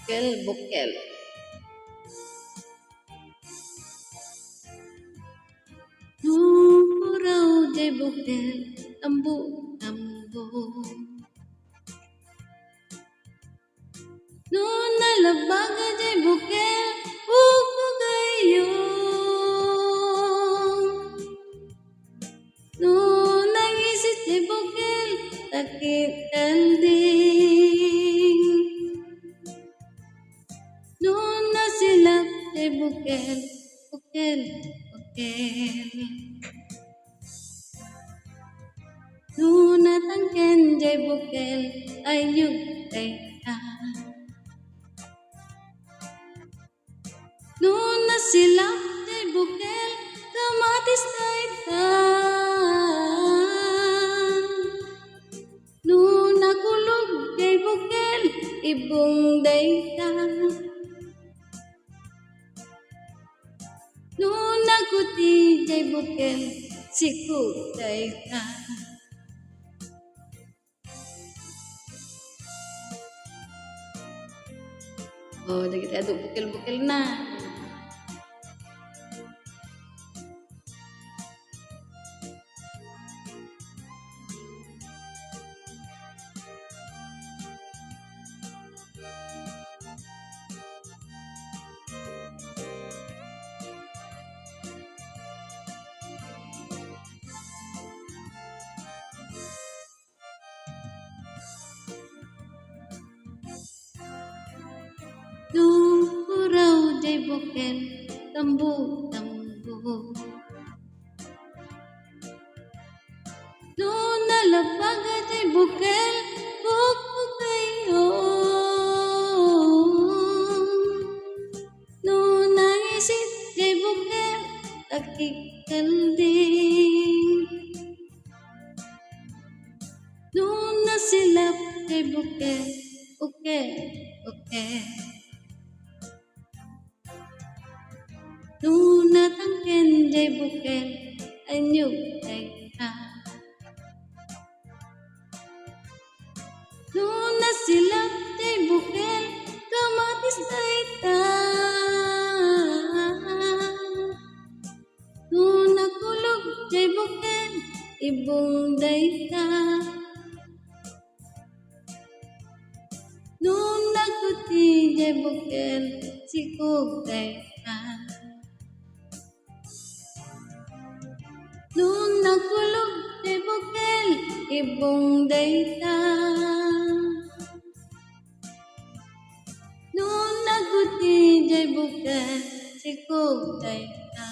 Bukel, bukel. Nupuraw jay bukel, tambo, tambo. Noon nalabaga jay bukel, upagayong. Noon nangisit jay bukel, takip kalding. Noon nasilap jay bukel, bukel, bukel. Noon natangken jay bukel, ayug tay ka. Noon nasilap jay bukel, kamatis tay ka. Noon nakulog jay bukel, ibong day ka. Noon nakuti jay bukel, siku day ka. Oh, dah kita aduk bukel-bukel na. Nupuraw jay bukel, tambo, tambo. Noon nalabaga jay bukel, upagayong. Noon nangisit jay bukel, takip kalding. Noon nasilap jay bukel, bukel, bukel. Noon natangken jay bukel, anyog tay ka. Noon nasilap jay bukel, kamatis tay ka. Noon nakulog jay bukel, ibong day ka. Noon nakuti jay bukel, sikog day ka. Noon nakulog jay bukel, ibong day ka. Noon nakuti jay bukel, sikog day ka.